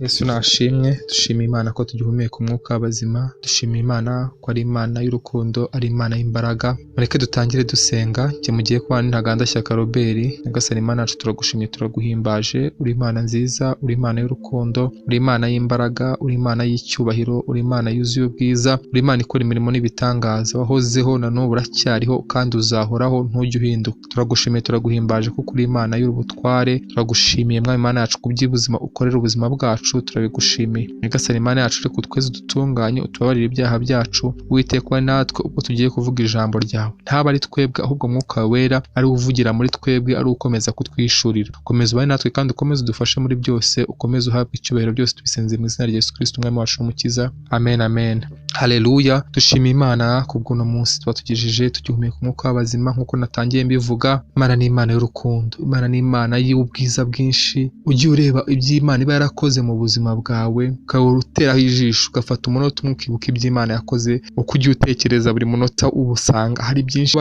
Yesu nashimwe, dushima Imana ko tugihumeka umwuka w'abazima, dushima Imana ko ari Imana y'urukundo, ari Imana y'imbaraga. Mureke dutangire dusenga. Njye mugiye kubana n'Intaganda Shyaka Robert. Nyagasani Imana yacu turagushimye, turaguhimbaje. Uri Imana nziza, uri Imana y'urukundo, uri Imana y'imbaraga, uri Imana y'icyubahiro, uri Imana yuzuye ubwiza, uri Imana ikora imirimo n'ibitangaza. Wahozeho na n'ubu uracyariho kandi uzahoraho, ntujye uhinduka. Turagushimiye, turaguhimbaje kuko uri Imana y'ubutware. Turagushimiye Mwami Imana yacu kuby'ubuzima ukorera ubuzima bwacu, turabigushimiye. Nyagasani Imana yacu, reka utweze dutunganye, utubabarire ibyaha byacu. Uwiteka natwe ubwo tugiye kuvuga ijambo ryawe, ntaba ari twebwe ahubwo Mwuka Wera ari uvugira muri twebwe, ari ukomeza kutwishurira. Komeza ubane natwe kandi ukomeze udufashe muri byose, ukomeze uhabwe icyubahiro byose, tubisenze mu izina rya Yesu Kristo umwami wacu n'umukiza. Amen, amen. Haleluya. Dushima Imana kubw'uno munsi tuba tugejeje, tugihumeka umwuka w'abazima. Nk'uko natangiye mbivuga, Imana ni Imana y'urukundo, Imana ni Imana y'ubwiza bwinshi. Ujye ureba iby'Imana iba yarakoze mu buzima bwawe, ukaba uteraho ijisho, ugafata umunota umwe ukibuka iby'Imana yakoze. Uko ujya utekereza buri munota uba usanga hari byinshi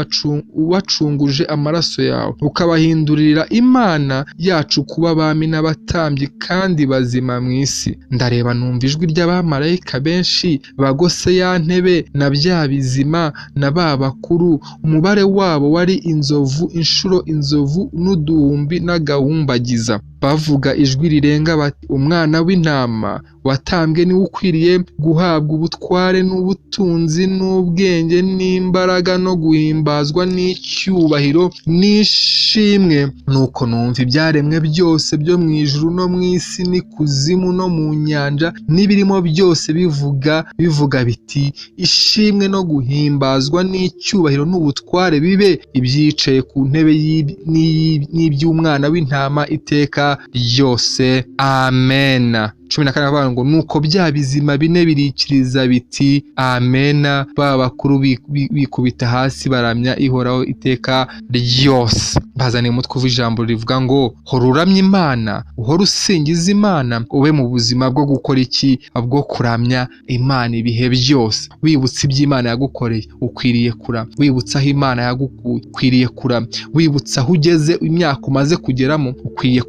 wacunguje amaraso yawe, ukabahindurira Imana yacu kuba abami n'abatambyi kandi bazima mu isi. Ndareba numva ijwi ry'abamarayika benshi bagose ya ntebe na bya bizima na ba bakuru, umubare wabo wari inzovu, inshuro inzovu n'uduhumbi n'agahumbagiza, bavuga ijwi rirenga bati, umwana w'intama watambwe niwe ukwiriye guhabwa ubutware n'ubutunzi n'ubwenge n'imbaraga no guhimbazwa n'icyubahiro n'ishimwe. Nuko numva ibyaremwe byose byo mu ijuru no mu isi n'ikuzimu no mu nyanja n'ibirimo byose bivuga biti, ishimwe no guhimbazwa n'icyubahiro n'ubutware bibe ibyicaye ku ntebe n'iby'umwana w'intama iteka ryose. Amena. 14 bavuga ngo nuko bya bizima bine birikiriza biti amena, ba bakuru bikubita hasi baramya ihoraho iteka ryose. Bazaniye umutwe w'ijambo rivuga ngo hora uramya Imana, uhora usingiza Imana, ube mu buzima bwo gukora iki? Bwo kuramya Imana ibihe byose. Wibutsa iby'Imana yagukoreye, ukwiriye kuramya. Wibutsa aho Imana yagukuye, ukwiriye kuramya. Wibutsa aho ugeze, imyaka umaze kugeramo, ukwiye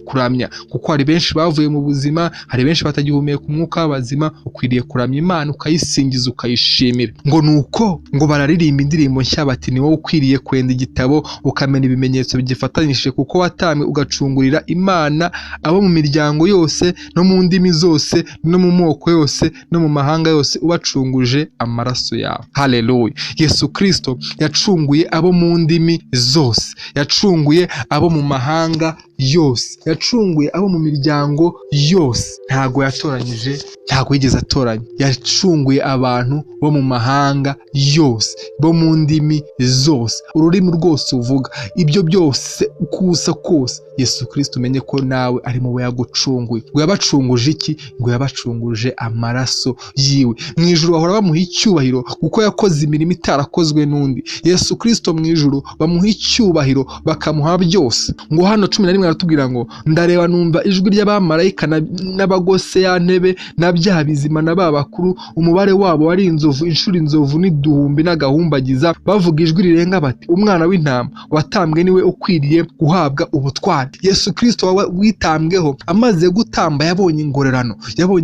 kuramya. Kuko hari benshi bavuye mu buzima, hari benshi batagihumeka umwuka w'abazima. Ukwiriye kuramya Imana, ukayisingiza, ukayishimira. Ngo nuko ngo bararirimba indirimbo nshya bati, ni wowe ukwiriye kwenda igitabo ukamenya ibimenyetso bigifatanyije, kuko watamwe ugacungurira Imana abo mu miryango yose no mu ndimi zose no mu moko yose no mu mahanga yose, ubacunguje amaraso yawe. Haleluya. Yesu Kristo yacunguye abo mu ndimi zose, yacunguye abo mu mahanga yose, yacunguye abo mu miryango yose. Ntago yatoranyije, ntago yigeze atoranya. Yacunguye abantu bo mu mahanga yose, bo mu ndimi zose, ururimi rwose uvuga, ibyo byose ukusa kose. Yesu Kristo umenye ko nawe ari mu bo yagucunguye. Ngo yabacunguje iki? Ngo yabacunguje amaraso yiwe. Mu ijuru bahora bamuha icyubahiro kuko yakoze imirimo itarakozwe n'undi. Yesu Kristo mu ijuru bamuha icyubahiro, bakamuha byose. Ngo hano 11 aratubwira ngo ndareba numva ijwi ry'abamarayika n'abagose ya ntebe na bya bizima na ba bakuru, umubare wabo wari inzovu, inshuro inzovu n'iduhumbi n'agahumbagiza, bavuga ijwi rirenga bati, umwana w'intama watambwe niwe ukwiriye guhabwa ubutware. Yesu Kristo witambweho, amaze gutamba yabonye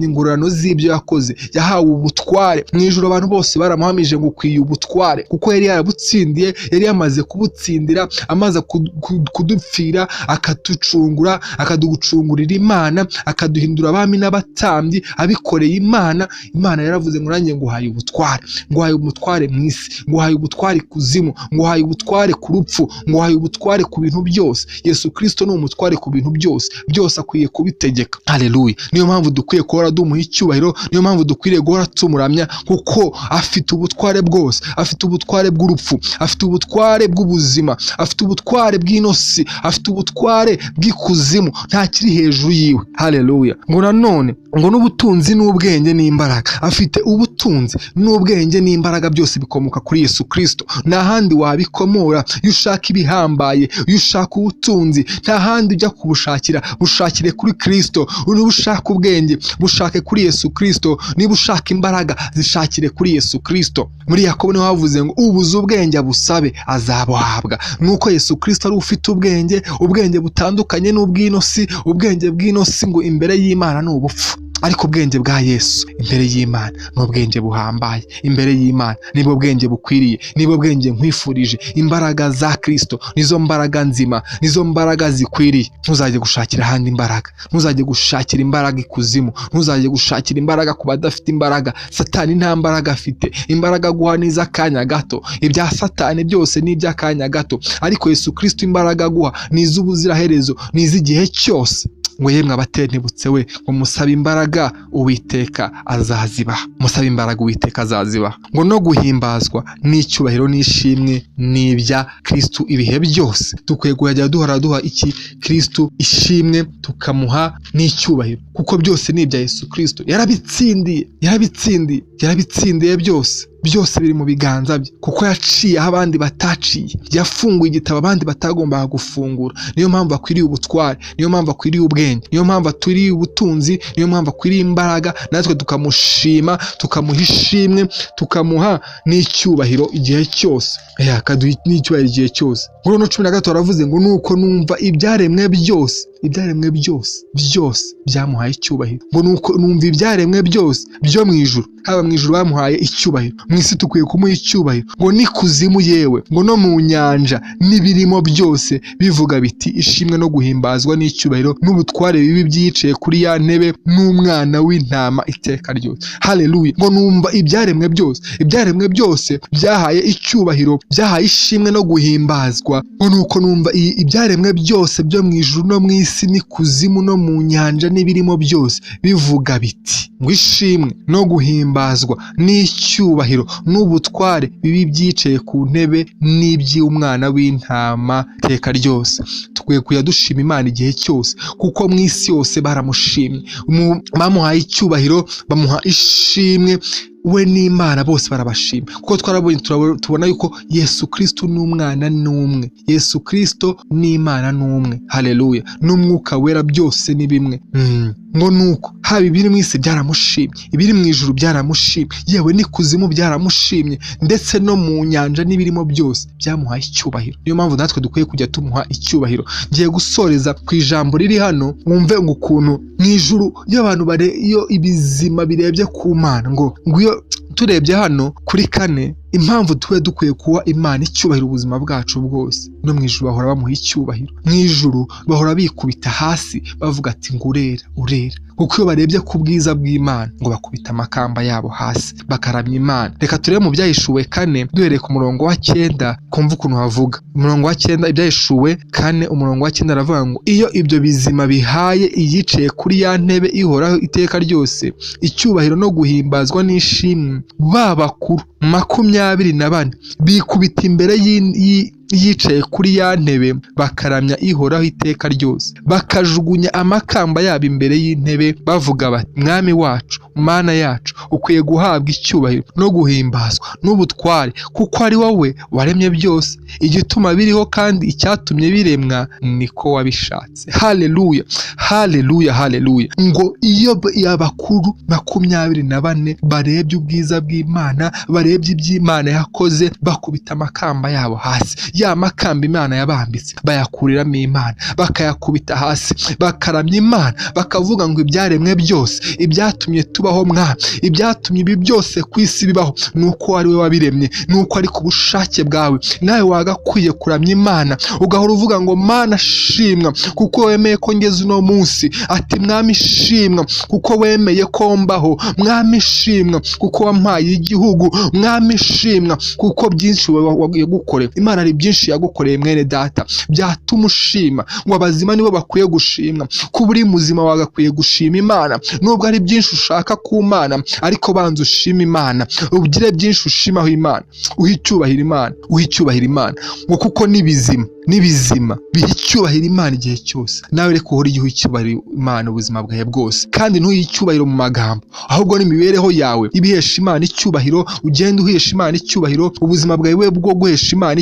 ingororano z'ibyo yakoze, yahawe ubutware. Mu ijuru abantu bose baramuhamije ngo ukwiye ubutware, kuko yari yarabutsindiye, yari yamaze kubutsindira, amaze kudupfira, akatucungura, akaducungurira Imana, akaduhindura abami n'abatambyi, abikoreye Imana. Imana yaravuze ngo nanjye nguhaye ubutware, nguhaye ubutware mu isi, nguhaye ubutware kuzimu, nguhaye ubutware ku rupfu, nguhaye ubutware ku bintu byose. Yesu Kristo ni umutware ku bintu byose akwiye kubitegeka. Haleluya. Niyo mpamvu dukwiye guhora dumuha icyubahiro, niyo mpamvu dukwiriye guhora tumuramya, kuko afite ubutware bwose. Afite ubutware bw'urupfu, afite ubutware bw'ubuzima, afite ubutware bw'inosi, afite ubutware bw'ikuzimu, nta kiri hejuru yiwe. Haleluya. Ngo nanone ngo n'ubutunzi n'ubwenge n'imbaraga, afite ubutunzi ubutunzi n'ubwenge n'imbaraga byose bikomoka kuri Yesu Kristo, nta handi wabikomora. Iyo ushaka ibihambaye, iyo ushaka ubutunzi, nta handi ujya kubushakira, bushakire kuri Kristo. Niba ushaka ubwenge, bushake kuri Yesu Kristo. Niba ushaka imbaraga, zishakire kuri Yesu Kristo. Muri Yakobo niho havuze ngo ubuze ubwenge abusabe azabuhabwa. Nuko Yesu Kristo ari ufite ubwenge butandukanye n'ubw'ino si. Ubwenge bw'ino si ngo imbere y'Imana ni ubupfu, ariko ubwenge bwa Yesu imbere y'Imana ni ubwenge buhambaye. Imbere y'Imana nibwo bwenge bukwiriye, nibwo bwenge nkwifurije. Imbaraga za Kristo nizo mbaraga nzima, nizo mbaraga zikwiriye. Ntuzajye gushakira ahandi imbaraga, ntuzajye gushakira imbaraga ikuzimu, ntuzajye gushakira imbaraga ku badafite imbaraga. Satani nta mbaraga afite. Imbaraga guha ni iz'akanya gato, ibya Satani byose ni iby'akanya gato, ariko Yesu Kristo imbaraga aguha ni iz'ubuziraherezo, ni iz'igihe cyose. Ngo yemwe abatentebutse we, ngo musabe imbaraga Uwiteka azazibaha. Musabe imbaraga Uwiteka azazibaha. Ngo no guhimbazwa n'icyubahiro n'ishimwe ni ibya Kristo ibihe byose. Dukwiye kujya duha iki Kristo ishimwe, tukamuha n'icyubahiro, kuko byose ni ibya Yesu Kristo. Yarabitsindiye byose biri mu biganza bye, kuko yaciye aho abandi bataciye. Yafunguye igitabo abandi batagombaga gufungura. Niyo mpamvu akwiriye ubutware, niyo mpamvu akwiriye ubwenge, niyo mpamvu akwiriye ubutunzi, niyo mpamvu akwiriye imbaraga. Natwe tukamushima, tukamuha ishimwe, tukamuha n'icyubahiro igihe cyose. Akaduha n'icyubahiro igihe cyose. Muri 13 aravuze ngo nuko numva ibyaremwe byose byamuhaye icyubahiro. Ngo nuko numva ibyaremwe byose byo mu ijuru, haba mu ijuru bamuhaye icyubahiro, mu isi tukwiye kumuha icyubahiro. Ngo n'ikuzimu yewe, ngo no mu nyanja n'ibirimo byose bivuga biti ishimwe no guhimbazwa n'icyubahiro n'ubutware bibi byicaye kuri ya ntebe n'umwana w'intama iteka ryose. Haleluya. Ngo numva ibyaremwe byose byahaye icyubahiro, byahaye ishimwe no guhimbazwa. Ngo nuko numva ibyaremwe byose byo mu ijuru no mu isi n'ikuzimu no mu nyanja n'ibirimo byose bivuga biti ngo ishimwe no guhimbazwa n'icyubahiro n'ubutware bibi byicaye ku ntebe n'iby'umwana w'intama iteka ryose. Tukwiye kujya dushima Imana igihe cyose, kuko mu isi yose baramushimye, bamuhaye icyubahiro, bamuha ishimwe. We n'Imana bose barabashima, kuko twarabonye tubona yuko Yesu Kristo n'umwana n'umwe, Yesu Kristo n'Imana n'umwe. Haleluya. N'umwuka wera byose ni bimwe. Ngo nuko haba ibiri mu isi byaramushimye, ibiri mu ijuru byaramushimye, yewe n'ikuzimu byaramushimye, ndetse no mu nyanja n'ibirimo byose byamuhaye icyubahiro. Niyo mpamvu natwe dukwiye kujya tumuha icyubahiro. Ngiye gusoreza ku ijambo riri hano, mwumve ngo ukuntu mu ijuru iyo abantu iyo ibizima birebye ku Mana, ngo iyo turebye hano kuri 4, impamvu tuwe dukwiye kuwa Imana icyubahiro ubuzima bwacu bwose. No mu ijuru bahora bamuha icyubahiro, mu ijuru bahora bikubita hasi bavuga ati ngo urera, kuko iyo barebye ku bwiza bw'Imana ngo bakubita amakamba yabo hasi bakaramya Imana. Reka turebe mu Byahishuwe 4 duhereye ku murongo wa 9, kumva ukuntu havuga. Umurongo wa 9, Ibyahishuwe 4 umurongo wa 9 aravuga ngo iyo ibyo bizima bihaye iyicaye kuri ya ntebe ihoraho iteka ryose icyubahiro no guhimbazwa n'ishimwe, bakuru 24 bikubita imbere yicaye kuri ya ntebe bakaramya ihoraho iteka ryose, bakajugunya amakamba yabo imbere y'intebe bavuga bati mwami wacu, Mana yacu, ukwiye guhabwa icyubahiro no guhimbazwa n'ubutware, kuko ari wowe waremye byose, igituma biriho kandi icyatumye biremwa niko wabishatse. Haleluya, haleluya, haleluya. Ngo iyo abakuru 24 barebye ubwiza bw'Imana, barebye iby'Imana yakoze, bakubita amakamba yabo hasi. Ya makamba Imana yabambitse bayakuriramo Imana, bakayakubita hasi, bakaramya Imana, bakavuga ngo ibyaremwe byose, ibyatumye tubaho Mwami, ibyatumye ibi byose ku isi bibaho, nuko ari we wabiremye, nuko ari ku bushake bwawe. Nawe wagakwiye kuramya Imana, ugahora uvuga ngo Mana shimwa, kuko wemeye ko ngeze uno munsi. Ati Mwami shimwa, kuko wemeye ko mbaho. Mwami shimwa, kuko wampaye igihugu. Mwami shimwa, kuko byinshi wagukoreye. Imana ari byinshi yagukoreye mwene data byatuma ushima. Ngo abazima nibo bakwiye gushimwa, kuba uri muzima wagakwiye gushima Imana. Nubwo ari byinshi ushaka ku Mana, ariko banza ushima Imana, ugire byinshi ushimaho Imana, uha icyubahiro Imana, uha icyubahiro Imana. Ngo kuko n'ibizima n'ibizima biha icyubahiro Imana igihe cyose. Nawe reka uhore igihe icyubahiro Imana ubuzima bwawe bwose, kandi ntuyihe icyubahiro mu magambo, ahubwo n'imibereho yawe ibihesha Imana icyubahiro. Ugenda uhesha Imana icyubahiro, ubuzima bwawe bwo guhesha Imana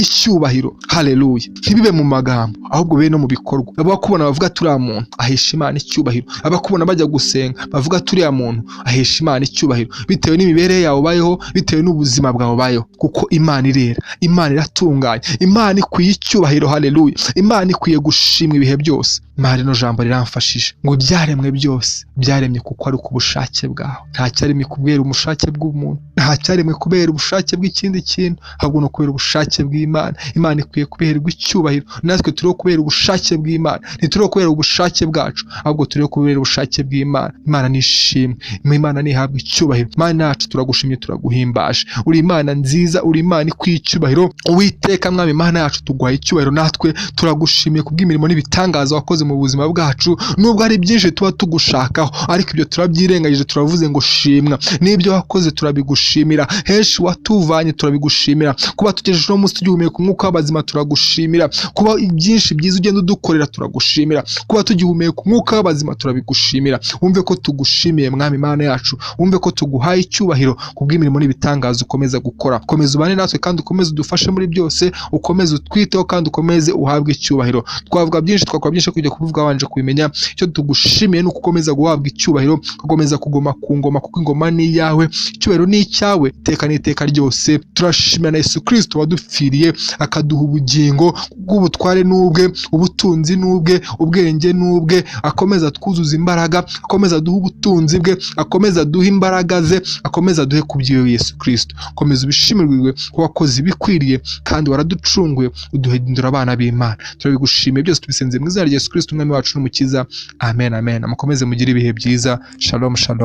icyubahiro. Haleluya. Ntibibe mu magambo, ahubwo bibe no mu bikorwa. Abakubona bavuga turiya muntu ahesha Imana icyubahiro, abakubona bajya gusenga bavuga turiya muntu ahesha Imana icyubahiro, bitewe n'imibereho yawe ubayeho, bitewe n'ubuzima bwawe ubayeho. Kuko Imana irera, Imana iratunganye, Imana ikwiye icyubahiro. Haleluya. Imana ikwiye gushimwa ibihe byose. Imana rino jambo riramfashije ngo ibyaremwe byose byaremye kuko ari ku bushake bwawe. Nta cyaremwe kubera ubushake bw'umuntu, nta cyaremwe kubera ubushake bw'ikindi kintu, ahubwo no kubera ubushake bw'Imana. Imana ikwiye kuberwa icyubahiro. Natwe turiho kubera ubushake bw'Imana, ntituriho kubera ubushake bwacu, ahubwo turiho kubera ubushake bw'Imana. Imana nishimwe, Imana nihabwa icyubahiro. Imana yacu turagushimye, turaguhimbaje. Uri Imana nziza, uri Imana ikwiye icyubahiro. Uwiteka Mwami Imana yacu tuguhaye icyubahiro. Natwe turagushimiye kubw'imirimo n'ibitangaza wakoze mu buzima bwacu. Nubwo ari byinshi tuba tugushakaho, ariko ibyo turabyirengagije, turavuze ngo shimwa. N'ibyo wakoze turabigushimira, henshi watuvanye turabigushimira. Kuba tugejeje no munsi tugihumeka umwuka w'abazima turagushimira. Kuba byinshi byiza ugenda udukorera turagushimira. Kuba tugihumeka umwuka w'abazima turabigushimira. Wumve ko tugushimiye Mwami Imana yacu, wumve ko tuguhaye icyubahiro kubw'imirimo n'ibitangaza ukomeza gukora. Komeza ubane natwe kandi ukomeze udufashe muri byose, ukomeze utwiteho kandi ukomeze uhabwe icyubahiro. Twavuga byinshi, twakora byinshi kujya kuvuga wanje kubimenya. Icyo tugushimiye nuko ukomeza guhabwa icyubahiro, ukomeza kugoma ku ngoma, kuko ingoma ni iyawe, icyubahiro ni icyawe iteka n'iteka ryose. Turashimira na Yesu Kristo wadupfiriye akaduha ubugingo bw'ubutware n'ubwe, ubutunzi n'ubwe, ubwenge n'ubwe. Akomeza twuzuza imbaraga, akomeza duha ubutunzi bwe, akomeza duha imbaraga ze, akomeza duhe kubyiwe Yesu Kristo. Komeza ubishimirwe ko wakoze ibikwiriye kandi waraducunguye, uduhindura abana b'Imana. Turabigushimiye byose tubisenze mu izina rya Yesu Kristo umwami wacu n'umukiza. Amen, amen. Mukomeze mugire ibihe byiza. Shalom, shalom.